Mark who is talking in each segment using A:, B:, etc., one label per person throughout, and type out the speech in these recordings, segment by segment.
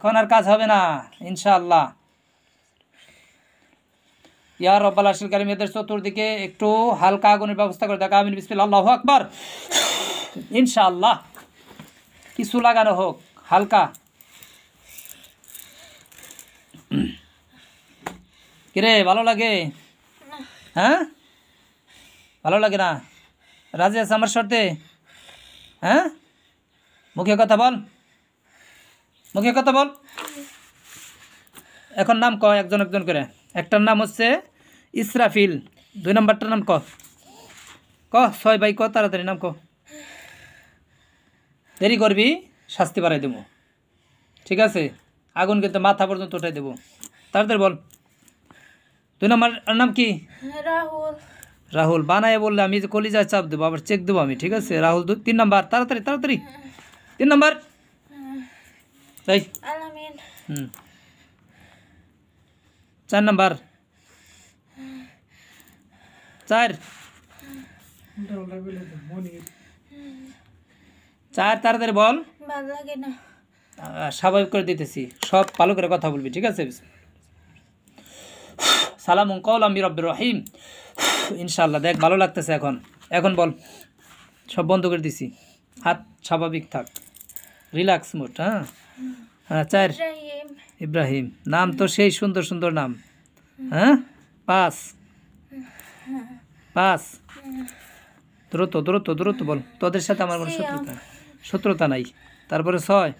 A: এখন আর কাজ হবে না ইনশাআল্লাহ। ইয়া রব্বাল আরশিল কারীম এদের চতুর্দিকে একটু হালকা আগুনের ব্যবস্থা করে দেখ। আমিন বিসমিল্লাহ আল্লাহু আকবার। ইনশাআল্লাহ কিছু লাগানো হোক হালকা। কিরে ভালো লাগে? হ্যাঁ ভালো লাগে না? রাজি আছে আমার শর্তে? হ্যাঁ মুখে কথা বল, মুখে কথা বল। এখন নাম ক একজন একজন করে। একটার নাম হচ্ছে ইসরাফিল, 2 নম্বরটার নাম ক। ক 6 ভাই ক, তাড়াতাড়ি নাম ক। দেরি করবি শাস্তি বাড়াই দেবো, ঠিক আছে? আগুন কিন্তু মাথা পর্যন্ত উঠাই দেবো। তাড়াতাড়ি বল। 2 নম্বর নাম কি?
B: রাহুল।
A: রাহুল বানায় বললে আমি কলিজায় চাপ দেবো, আবার চেক দেবো আমি, ঠিক আছে? রাহুল 3 নম্বর, তাড়াতাড়ি তাড়াতাড়ি 3 নম্বর। তাই
B: আলামিন।
A: 4 নম্বর। 4 তাড়াতাড়ি বল।
B: ভালো লাগে না।
A: স্বাভাবিক করে দিতেছি, সব ভালো করে কথা বলবি, ঠিক আছে? সালামুন কওলাম মির রব্বির রহিম। ইনশাআল্লাহ দেখ ভালো লাগতেছে এখন। এখন বল, সব বন্ধ করে দিছি, হাত স্বাভাবিক থাক, রিল্যাক্স মোড। হ্যাঁ হ্যাঁ 4
B: ইব্রাহিম।
A: ইব্রাহিম নাম তো সেই সুন্দর সুন্দর নাম। হ্যাঁ 5 দ্রুত দ্রুত দ্রুত বল। তোদের সাথে আমার কোনো শত্রুতা নাই। তারপরে 6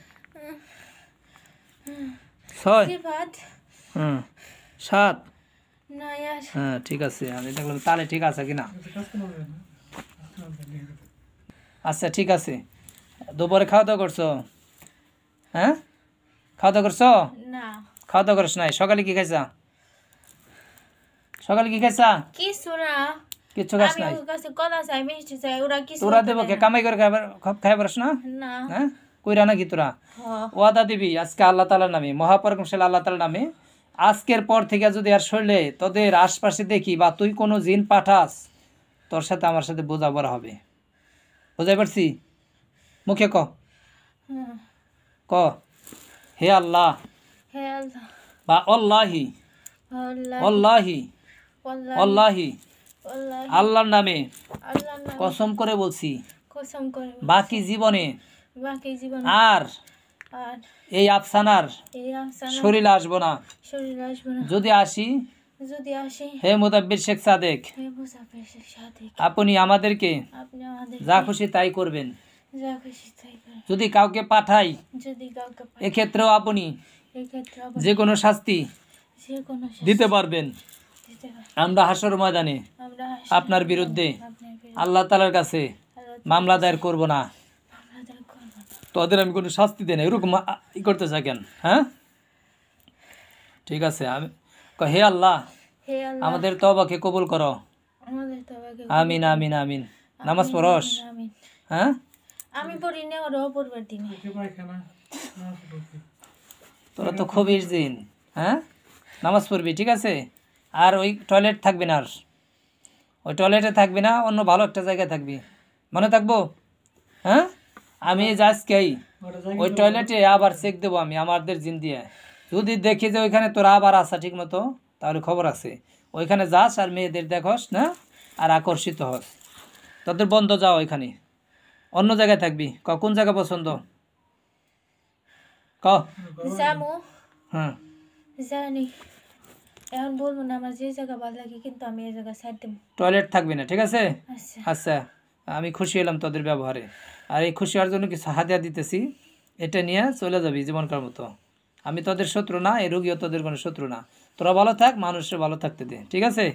B: সিফাত।
A: 7
B: নায়াস।
A: হ্যাঁ ঠিক আছে, আমি দেখলাম তাহলে ঠিক আছে কিনা। আচ্ছা ঠিক আছে। দুপুরে খাওয়া দাওয়া করছো? হ্যাঁ খাওয়া দাওয়া করছো?
B: না।
A: খাওয়া দাওয়া করিস নাই? সকালে কি খাইছা? সকালে কি খাইছা?
B: কিছু না।
A: কিচ্ছু খাস নাই?
B: আমি ওর কাছে কলা চাই, মিষ্টি চাই, ওরা কিছু
A: তোরা দেবো কে? কামাই করে খাই পারস না?
B: না।
A: হ্যাঁ কইরা নাকি তোরা? ওয়াদা দিবি আজকে আল্লাহ তাআলার নামে, মহাপরাক্রমশালী আল্লাহ তাআলার নামে, আজকের পর থেকে যদি আর শরীরে তোদের আশপাশে দেখি বা তুই কোনো জিন পাঠাস, তোর সাথে আমার সাথে বোঝাপড়া হবে। বুঝাই পারছি? মুখে ক, ক হে আল্লাহ
B: হে আল্লাহ
A: বা অল্লাহি অল্লাহি অল্লাহি আল্লাহর নামে কসম করে বলছি বাকি জীবনে আর এই আফসানার শরীরে আসবো না। যদি আসি হে মুদাব্বির শেখ সাদেক, আপনি আমাদেরকে যা খুশি তাই করবেন। যদি কাউকে পাঠাই এক্ষেত্রেও আপনি যে কোনো শাস্তি দিতে পারবেন। আমরা হাসর ময়দানে আপনার বিরুদ্ধে আল্লাহ তাআলার কাছে মামলা দায়ের করব না। তোদের আমি কোনো শাস্তি দেই না, এরকম ই করতে থাকেন। হ্যাঁ ঠিক আছে। আমি হে আল্লাহ আমাদের তওবাকে কবুল করো। আমিন আমিন আমিন। নামাজ পড়স? হ্যাঁ
B: আমি পড়ি না, ওরাও পড়বার দিন।
A: তোরা তো খুবই জিন। হ্যাঁ নামাজ পড়বি, ঠিক আছে? আর ওই টয়লেট থাকবি না, আর ওই টয়লেটে থাকবি না, অন্য ভালো একটা জায়গায় থাকবি, মনে থাকবো? হ্যাঁ আমি আজকেই ওই টয়লেটে আবার চেক দেবো আমি আমাদের জিন দিয়ে। যদি দেখি যে ওইখানে তোরা আবার আসা ঠিক মতো, তাহলে খবর আছে। ওইখানে যাস আর মেয়েদের দেখস না আর আকর্ষিত হস। তোদের বন্ধ যাও ওইখানে, অন্য জায়গায় থাকবি। কোন জায়গা পছন্দ ক? হ্যাঁ
B: জানি এখন বলবো না, আমার যে জায়গা ভালো লাগে, কিন্তু আমি এই জায়গা ছাড় দেব।
A: টয়লেট থাকবি না, ঠিক আছে? আচ্ছা আমি খুশি হলাম তোদের ব্যবহারে। আর এই খুশি হওয়ার জন্য কিছু হাদিয়া দিতেছি, এটা নিয়ে চলে যাবি জীবনকার মতো। আমি তোদের শত্রু না, এই রোগীও তোদের কোনো শত্রু না। তোরা ভালো থাক, মানুষের ভালো থাকতে দে, ঠিক আছে?